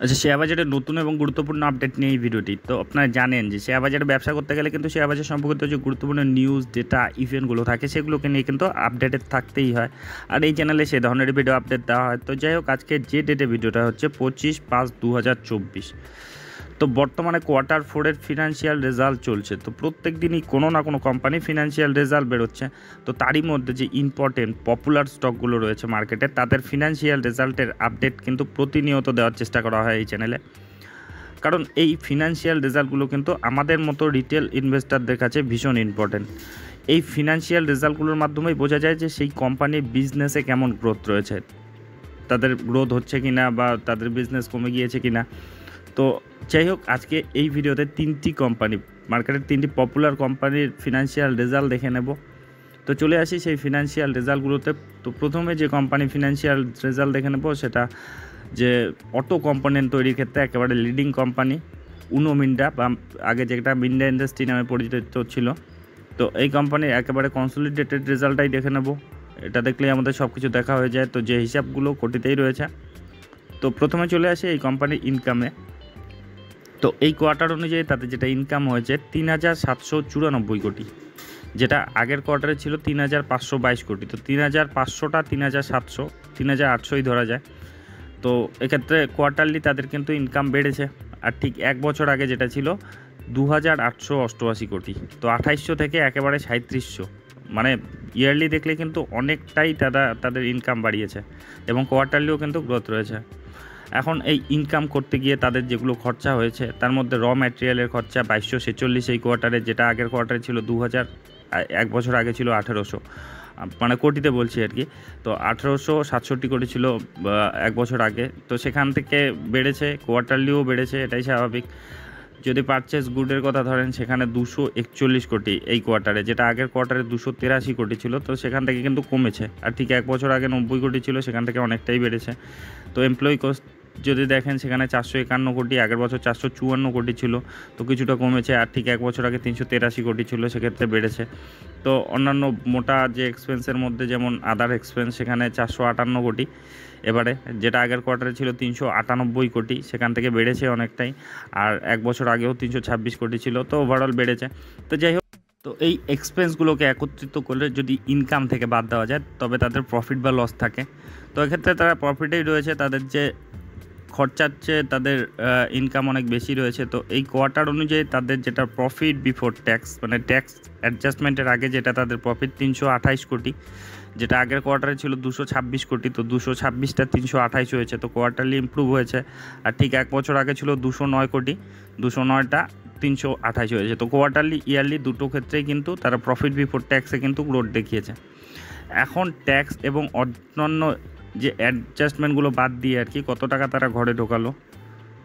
আচ্ছা, শেয়ার বাজারের নতুন এবং গুরুত্বপূর্ণ আপডেট নিয়ে এই ভিডিওটি। তো আপনারা জানেন যে শেয়ার বাজারে ব্যবসা করতে গেলে কিন্তু শেয়ার বাজার সম্পর্কিত যে গুরুত্বপূর্ণ নিউজ, ডেটা, ইভেন্টগুলো থাকে সেগুলোকে নিয়ে কিন্তু আপডেটেড থাকতেই হয়। আর এই চ্যানেলে সে ধরনের ভিডিও আপডেট দেওয়া হয়। তো যাই হোক, আজকে যে ডেটে ভিডিওটা হচ্ছে 25/5/2024। তো বর্তমানে কোয়ার্টার ফোরের ফিনান্সিয়াল রেজাল্ট চলছে। তো প্রত্যেক দিনই কোনো না কোনো কোম্পানি ফিনান্সিয়াল রেজাল্ট বেরোচ্ছে। তো তারই মধ্যে যে ইম্পর্টেন্ট পপুলার স্টকগুলো রয়েছে মার্কেটে, তাদের ফিনান্সিয়াল রেজাল্টের আপডেট কিন্তু প্রতিনিয়ত দেওয়ার চেষ্টা করা হয় এই চ্যানেলে। কারণ এই ফিনান্সিয়াল রেজাল্টগুলো কিন্তু আমাদের মতো রিটেল ইনভেস্টরদের কাছে ভীষণ ইম্পর্টেন্ট। এই ফিনান্সিয়াল রেজাল্টগুলোর মাধ্যমেই বোঝা যায় যে সেই কোম্পানির বিজনেসে কেমন গ্রোথ রয়েছে, তাদের গ্রোথ হচ্ছে কিনা বা তাদের বিজনেস কমে গিয়েছে কিনা। তো যাই হোক, আজকে এই ভিডিওতে মার্কেটের তিনটি পপুলার কোম্পানির ফিনান্সিয়াল রেজাল্ট দেখে নেব। তো চলে আসি সেই ফিনান্সিয়াল রেজাল্টগুলোতে। তো প্রথমে যে কোম্পানি ফিনান্সিয়াল রেজাল্ট দেখে নেব সেটা যে অটো কম্পোনেন্ট তৈরির ক্ষেত্রে একেবারে লিডিং কোম্পানি উনো মিন্ডা, বা আগে যেটা মিন্ডা ইন্ডাস্ট্রি নামে পরিচিত ছিল। তো এই কোম্পানির একেবারে কনসলিডেটেড রেজাল্টটাই দেখে নেব। এটা দেখলেই আমাদের সব কিছু দেখা হয়ে যায়। তো যে হিসাবগুলো কোটিতেই রয়েছে। তো প্রথমে চলে আসি এই কোম্পানির ইনকামে। তো এই কোয়ার্টার অনুযায়ী তাদের যেটা ইনকাম হয়েছে 3,794 কোটি, যেটা আগের কোয়ার্টারে ছিল 3,522 কোটি। তো 3,500টা 3,700 3,800ই ধরা যায়। তো এক্ষেত্রে কোয়ার্টারলি তাদের কিন্তু ইনকাম বেড়েছে। আর ঠিক এক বছর আগে যেটা ছিল 2,888 কোটি, তো 2800 থেকে একেবারে 3700, মানে ইয়ারলি দেখলে কিন্তু অনেকটাই তাদের ইনকাম বাড়িয়েছে এবং কোয়ার্টারলিও কিন্তু গ্রোথ রয়েছে। এখন এই ইনকাম করতে গিয়ে তাদের যেগুলো খরচা হয়েছে তার মধ্যে র ম্যাটেরিয়ালের খরচা 2246 এই কোয়ার্টারে, যেটা আগের কোয়ার্টারে ছিল 2000, এক বছর আগে ছিল 1800, মানে কোটিতে বলছি আর কি। তো 1867 কোটি ছিল এক বছর আগে। তো সেখান থেকে বেড়েছে, কোয়ার্টারলিও বেড়েছে, এটাই স্বাভাবিক। যদি পারচেস গুডের কথা ধরেন, সেখানে 241 কোটি এই কোয়ার্টারে, যেটা আগের কোয়ার্টারে 283 কোটি ছিল। তো সেখান থেকে কিন্তু কমেছে। আর ঠিক এক বছর আগে 90 কোটি ছিল, সেখান থেকে অনেকটাই বেড়েছে। তো এমপ্লয়ি কস্ট যদি দেখেন, সেখানে 451 কোটি, আগের বছর 454 কোটি ছিল, তো কিছুটা কমেছে। আর ঠিক এক বছর আগে 383 কোটি ছিল, সেক্ষেত্রে বেড়েছে। তো অন্যান্য মোটা যে এক্সপেন্সের মধ্যে, যেমন আদার এক্সপেন্স, সেখানে 458 কোটি এবারে, যেটা আগের কোয়ার্টারে ছিল 398 কোটি, সেখান থেকে বেড়েছে অনেকটাই। আর এক বছর আগেও 326 কোটি ছিল, তো ওভারঅল বেড়েছে। তো যাই হোক, তো এই এক্সপেন্সগুলোকে একত্রিত করলে যদি ইনকাম থেকে বাদ দেওয়া যায়, তবে তাদের প্রফিট বা লস থাকে। তো এক্ষেত্রে তারা প্রফিটেই রয়েছে, তাদের যে খরচার চেয়ে তাদের ইনকাম অনেক বেশি রয়েছে। তো এই কোয়ার্টার অনুযায়ী তাদের যেটা প্রফিট বিফোর ট্যাক্স, মানে ট্যাক্স অ্যাডজাস্টমেন্টের আগে যেটা তাদের প্রফিট 328 কোটি, যেটা আগের কোয়ার্টারে ছিল 226 কোটি। তো 226টা 328 হয়েছে, তো কোয়ার্টারলি ইমপ্রুভ হয়েছে। আর ঠিক এক বছর আগে ছিল 209 কোটি, 209টা 328 হয়েছে। তো কোয়ার্টারলি ইয়ারলি দুটো ক্ষেত্রেই কিন্তু তারা প্রফিট বিফোর ট্যাক্সে কিন্তু গ্রোথ দেখিয়েছে। এখন ট্যাক্স এবং অন্যান্য যে অ্যাডজাস্টমেন্টগুলো বাদ দিয়ে আর কি কত টাকা তারা ঘরে ঢোকালো।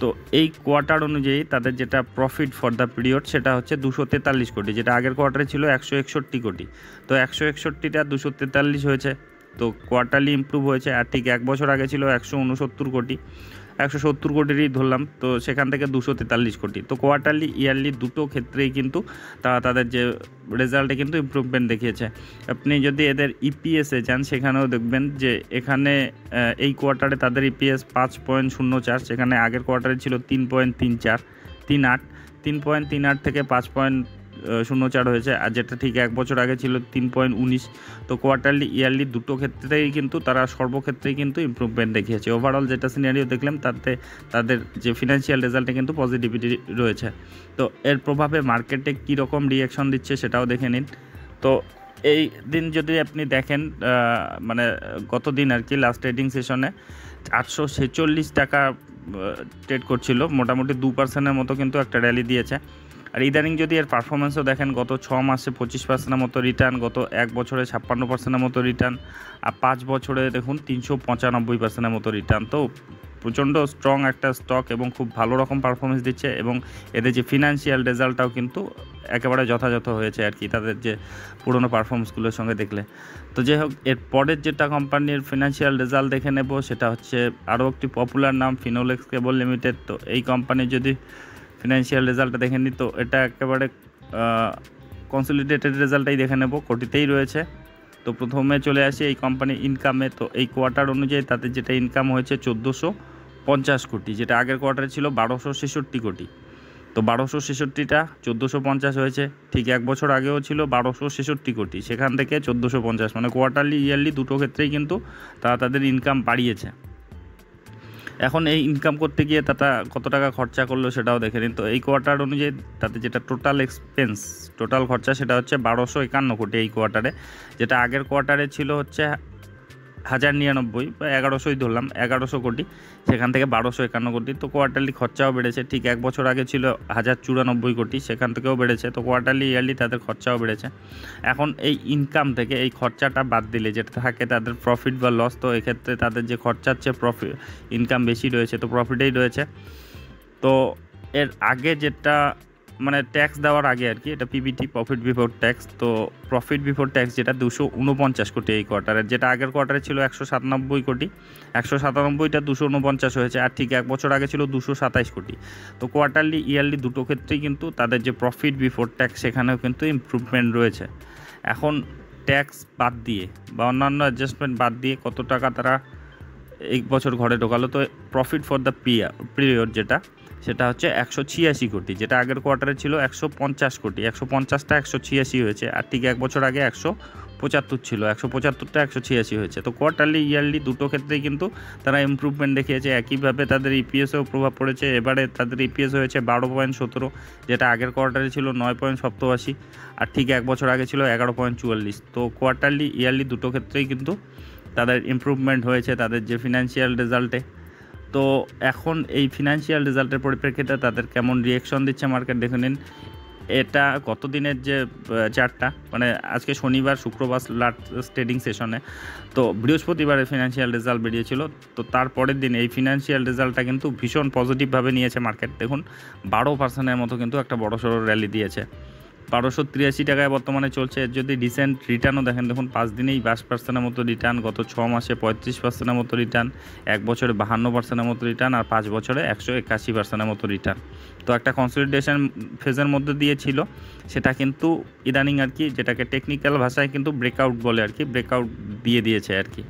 তো এই কোয়ার্টার অনুযায়ী তাদের যেটা প্রফিট ফর দ্য পিরিয়ড, সেটা হচ্ছে 243 কোটি, যেটা আগের কোয়ার্টারে ছিল 161 কোটি। তো 161টা 243 হয়েছে, তো কোয়ার্টারলি ইমপ্রুভ হয়েছে। আর ঠিক এক বছর আগে ছিল 169 কোটি, 170 কোটিরই ধরলাম, তো সেখান থেকে 243 কোটি। তো কোয়ার্টারলি ইয়ারলি দুটো ক্ষেত্রেই কিন্তু তাদের যে রেজাল্টে কিন্তু ইমপ্রুভমেন্ট দেখিয়েছে। আপনি যদি এদের ইপিএসে যান, সেখানেও দেখবেন যে এখানে এই কোয়ার্টারে তাদের ইপিএস 5.04, সেখানে আগের কোয়ার্টারে ছিল 3.38 থেকে 5.04 হয়েছে। আর যেটা ঠিক এক বছর আগে ছিল 3.19। তো কোয়ার্টারলি ইয়ারলি দুটো ক্ষেত্রেই কিন্তু তারা সর্বক্ষেত্রেই কিন্তু ইমপ্রুভমেন্ট দেখিয়েছে। ওভারঅল যেটা সিনারিও দেখলাম, তাতে তাদের যে ফিনান্সিয়াল রেজাল্টে কিন্তু পজিটিভিটি রয়েছে। তো এর প্রভাবে মার্কেটে কীরকম রিয়াকশন দিচ্ছে সেটাও দেখে নিন। তো এই দিন যদি আপনি দেখেন, মানে গত দিন আর কি, লাস্ট ট্রেডিং সেশনে 846 টাকা ট্রেড করছিল, মোটামুটি 2%-এর মতো কিন্তু একটা র্যালি দিয়েছে। আর ইদানিং যদি এর পারফরমেন্সও দেখেন, গত 6 মাসে 25%-এর মতো রিটার্ন, গত এক বছরে 56%-এর মতো রিটার্ন, আর 5 বছরে দেখুন 395%-এর মতো রিটার্ন। তো প্রচণ্ড স্ট্রং একটা স্টক এবং খুব ভালো রকম পারফরমেন্স দিচ্ছে, এবং এদের যে ফিনান্সিয়াল রেজাল্টটাও কিন্তু একেবারে যথাযথ হয়েছে আর কি, তাদের যে পুরনো পারফরমেন্সগুলোর সঙ্গে দেখলে। তো যাই হোক, এর পরের যেটা কোম্পানির ফিনান্সিয়াল রেজাল্ট দেখে নেব, সেটা হচ্ছে আরও একটি পপুলার নাম, ফিনোলেক্স কেবল লিমিটেড। তো এই কোম্পানির যদি ফিনান্সিয়াল রেজাল্টটা দেখে নিই, তো এটা একেবারে কনসলিডেটেড রেজাল্টটাই দেখে নেব, কোটিতেই রয়েছে। তো প্রথমে চলে আসি এই কোম্পানির ইনকামে। তো এই কোয়ার্টার অনুযায়ী তাদের যেটা ইনকাম হয়েছে 50 কোটি, যেটা আগের কোয়ার্টারে ছিল 1266 কোটি। তো 1266টা 1450 হয়েছে। ঠিক এক বছর আগেও ছিল 1266 কোটি, সেখান থেকে 1450, মানে কোয়ার্টারলি ইয়ারলি দুটো ক্ষেত্রেই কিন্তু তারা তাদের ইনকাম বাড়িয়েছে। এখন এই ইনকাম করতে গিয়ে তারা কত টাকা খরচা করলো সেটাও দেখে নিন। তো এই কোয়ার্টার অনুযায়ী তাদের যেটা টোটাল খরচা সেটা হচ্ছে 1251 কোটি এই কোয়ার্টারে, যেটা আগের কোয়ার্টারে ছিল হচ্ছে 1099 বা 1100ই ধরলাম, 1100 কোটি, সেখান থেকে 1251 কোটি। তো কোয়ার্টারলি খরচাও বেড়েছে। ঠিক এক বছর আগে ছিল 1094 কোটি, সেখান থেকেও বেড়েছে। তো কোয়ার্টারলি ইয়ারলি তাদের খরচাও বেড়েছে। এখন এই ইনকাম থেকে এই খরচাটা বাদ দিলে যেটা থাকে তাদের প্রফিট বা লস, তো এক্ষেত্রে তাদের যে খরচার চেয়ে ইনকাম বেশি রয়েছে, তো প্রফিটেই রয়েছে। তো এর আগে যেটা মানে ট্যাক্স দেওয়ার আগে আর কি, এটা পিবিটি, প্রফিট বিফোর ট্যাক্স। তো প্রফিট বিফোর ট্যাক্স যেটা 249 কোটি এই কোয়ার্টারের, যেটা আগের কোয়ার্টারে ছিল 197 কোটি, 197টা 249 হয়েছে। আর ঠিক এক বছর আগে ছিল 227 কোটি। তো কোয়ার্টারলি ইয়ারলি দুটো ক্ষেত্রেই কিন্তু তাদের যে প্রফিট বিফোর ট্যাক্স সেখানেও কিন্তু ইমপ্রুভমেন্ট রয়েছে। এখন ট্যাক্স বাদ দিয়ে বা অন্যান্য অ্যাডজাস্টমেন্ট বাদ দিয়ে কত টাকা তারা এই বছর ঘরে ঢোকালো, তো প্রফিট ফর দ্য পিরিয়ড যেটা, সেটা হচ্ছে 186 কোটি, যেটা আগের কোয়ার্টারে ছিল 150 কোটি। 150টা 186 হয়েছে। আর ঠিক এক বছর আগে 175 ছিল, 175টা 186 হয়েছে। তো কোয়ার্টারলি ইয়ারলি দুটো ক্ষেত্রেই কিন্তু তারা ইমপ্রুভমেন্ট দেখিয়েছে। একইভাবে তাদের ইপিএসেও প্রভাব পড়েছে। এবারে তাদের ইপিএস হয়েছে 12.17, যেটা আগের কোয়ার্টারে ছিল 9.87, আর ঠিক এক বছর আগে ছিল 11.44। তো কোয়ার্টারলি ইয়ারলি দুটো ক্ষেত্রেই কিন্তু তাদের ইমপ্রুভমেন্ট হয়েছে তাদের যে ফিনান্সিয়াল রেজাল্টে। তো এখন এই ফিনান্সিয়াল রেজাল্টের পরিপ্রেক্ষিতে তাদের কেমন রিয়েকশন দিচ্ছে মার্কেট দেখে নিন। এটা গত দিনের যে চার্টটা, মানে আজকে শনিবার শুক্রবার লাস্ট ট্রেডিং সেশনে, তো বৃহস্পতিবারে ফিনান্সিয়াল রেজাল্ট বেরিয়েছিল। তো তারপরের দিন এই ফিনান্সিয়াল রেজাল্টটা কিন্তু ভীষণ পজিটিভভাবে নিয়েছে মার্কেট। দেখুন 12% মতো কিন্তু একটা বড়সড় র্যালি দিয়েছে। 1283 টাকায় বর্তমানে চলছে। যদি রিসেন্ট রিটার্নও দেখেন, দেখুন 5 দিনেই 20%-এর মতো রিটার্ন, গত 6 মাসে 35%-এর মতো রিটার্ন, এক বছরে 52%-এর মতো রিটার্ন, আর 5 বছরে 181%-এর মতো রিটার্ন। তো একটা কনসলিডেশন ফেজের মধ্যে দিয়ে ছিল, সেটা কিন্তু ইদানিং আর কি, যেটাকে টেকনিক্যাল ভাষায় কিন্তু ব্রেকআউট বলে আর কি, ব্রেকআউট দিয়েছে আর কি,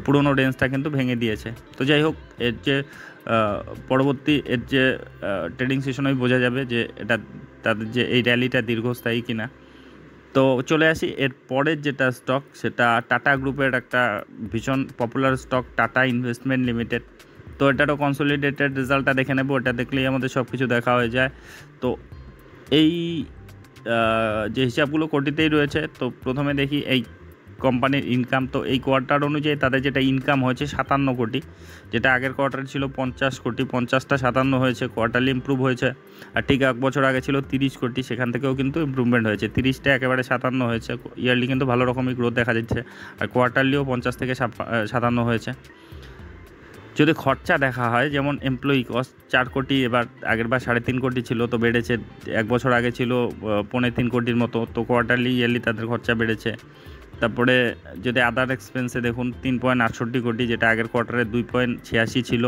পুরোনো রেঞ্জটা কিন্তু ভেঙে দিয়েছে। তো যাই হোক, এর যে পরবর্তী এর যে ট্রেডিং সেশনেই বোঝা যাবে যে এটা তাদের যে এই র্যালিটা দীর্ঘস্থায়ী কিনা। তো চলে আসি এর পরের যেটা স্টক, সেটা টাটা গ্রুপের একটা ভীষণ popular stock, tata investment limited. তো এটারও কনসলিডেটেড রেজাল্টটা দেখে নেব। এটা দেখলেই আমাদের সব কিছু দেখা হয়ে যায়। তো এই যে হিসাবগুলো কোটিতেই রয়েছে। তো প্রথমে দেখি এই কোম্পানির ইনকাম। তো এই কোয়ার্টার অনুযায়ী তাদের যেটা ইনকাম হয়েছে 57 কোটি, যেটা আগের কোয়ার্টার ছিল 50 কোটি, 50টা 57 হয়েছে, কোয়ার্টারলি ইমপ্রুভ হয়েছে। আর ঠিক এক বছর আগে ছিল 30 কোটি, সেখান থেকেও কিন্তু ইমপ্রুভমেন্ট হয়েছে। 30টা একেবারে 57 হয়েছে, ইয়ারলি কিন্তু ভালো রকমই গ্রোথ দেখা যাচ্ছে। আর কোয়ার্টারলিও 50 থেকে 57 হয়েছে। যদি খরচা দেখা হয়, যেমন এমপ্লয়ি কস্ট 4 কোটি, এবার আগের বার 3.5 কোটি ছিল, তো বেড়েছে। এক বছর আগে ছিল 3.25 কোটির মতো। তো কোয়ার্টারলি ইয়ারলি তাদের খরচা বেড়েছে। তারপরে যদি আদার এক্সপেন্সে দেখুন 3.68 কোটি, যেটা আগের কোয়ার্টারে 2.86 ছিল,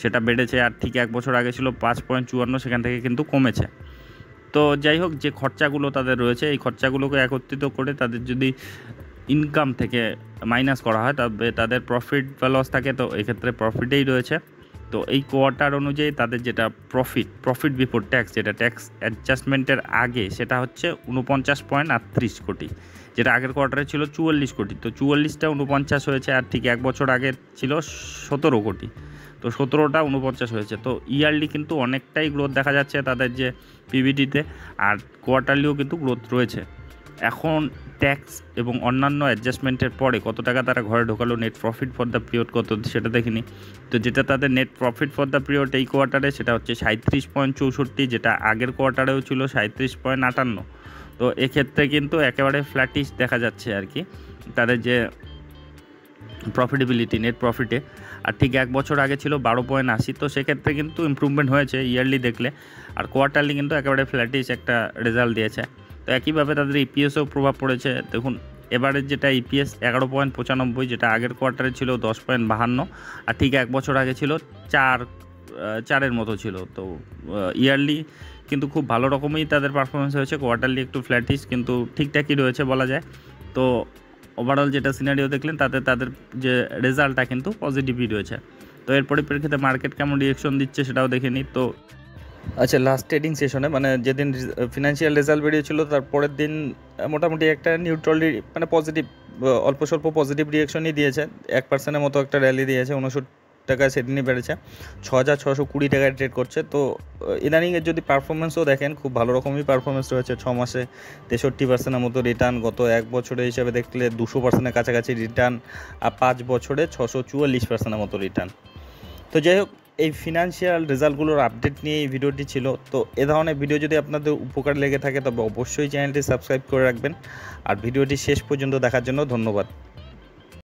সেটা বেড়েছে। আর ঠিক এক বছর আগে ছিল 5.54, সেখান থেকে কিন্তু কমেছে। তো যাই হোক, যে খরচাগুলো তাদের রয়েছে, এই খরচাগুলোকে একত্রিত করে তাদের যদি ইনকাম থেকে মাইনাস করা হয়, তবে তাদের প্রফিট বা লস থাকে। তো এক্ষেত্রে প্রফিটেই রয়েছে। তো এই কোয়ার্টার অনুযায়ী তাদের যেটা প্রফিট বিফোর ট্যাক্স, যেটা ট্যাক্স অ্যাডজাস্টমেন্টের আগে, সেটা হচ্ছে 49.38 কোটি, যেটা আগের কোয়ার্টারে ছিল 44 কোটি। তো 44টা 49 হয়েছে। আর ঠিক এক বছর আগে ছিল 17 কোটি, তো 17টা 49 হয়েছে। তো ইয়ারলি কিন্তু অনেকটাই গ্রোথ দেখা যাচ্ছে তাদের যে পিবিটিতে, আর কোয়ার্টারলিও কিন্তু গ্রোথ রয়েছে। এখন ট্যাক্স এবং অন্যান্য অ্যাডজাস্টমেন্টের পরে কত টাকা তারা ঘরে ঢোকালো, net profit for the period কত, সেটা দেখিনি। তো যেটা তাদের net profit for the period এই কোয়ার্টারে, সেটা হচ্ছে 37.64, যেটা আগের কোয়ার্টারেও ছিল 37.58। তো এক্ষেত্রে কিন্তু একেবারে ফ্ল্যাটিশ দেখা যাচ্ছে আর কি তাদের যে প্রফিটেবিলিটি, নেট প্রফিটে। আর ঠিক এক বছর আগে ছিল 12.80। তো সেক্ষেত্রে কিন্তু ইমপ্রুভমেন্ট হয়েছে ইয়ারলি দেখলে। আর কোয়ার্টারলি কিন্তু একেবারে ফ্ল্যাটিশ একটা রেজাল্ট দিয়েছে। তো একইভাবে তাদের ইপিএসও প্রভাব পড়েছে। দেখুন এবারের যেটা ইপিএস 11.95, যেটা আগের কোয়ার্টারে ছিল 10.52, আর ঠিক এক বছর আগে ছিল 4-এর মতো ছিল। তো ইয়ারলি কিন্তু খুব ভালো রকমই তাদের পারফরমেন্স হয়েছে। কোয়ার্টারলি একটু ফ্ল্যাটিশ, কিন্তু ঠিকঠাকই রয়েছে বলা যায়। তো ওভারঅল যেটা সিনারিও দেখলেন, তাতে তাদের যে রেজাল্টটা কিন্তু পজিটিভই রয়েছে। তো এর পরিপ্রেক্ষিতে মার্কেট কেমন রিয়েকশন দিচ্ছে সেটাও দেখে নিই। তো আচ্ছা, লাস্ট ট্রেডিং সেশনে মানে যেদিন ফিনান্সিয়াল রেজাল্ট বেরিয়েছিল তার পরের দিন মোটামুটি একটা নিউট্রাল মানে পজিটিভ, অল্প স্বল্প পজিটিভ রিয়েকশনই দিয়েছে। 1% মতো একটা র্যালি দিয়েছে, 59 টাকা সেদিনই বেড়েছে, 6,620 টাকায় ট্রেড করছে। তো ইদানিংয়ের যদি পারফরমেন্সও দেখেন, খুব ভালো রকমই পারফরমেন্স রয়েছে। 6 মাসে 63% মতো রিটার্ন, গত 1 বছরে হিসাবে দেখলে 200%-এর কাছাকাছি রিটার্ন, আর 5 বছরে 644% মতো রিটার্ন। তো যাই হোক, এই ফিনান্সিয়াল রেজাল্টগুলোর আপডেট নিয়ে এই ভিডিওটি ছিল। তো এ ধরনের ভিডিও যদি আপনাদের উপকার লেগে থাকে তবে অবশ্যই চ্যানেলটি সাবস্ক্রাইব করে রাখবেন। আর ভিডিওটি শেষ পর্যন্ত দেখার জন্য ধন্যবাদ।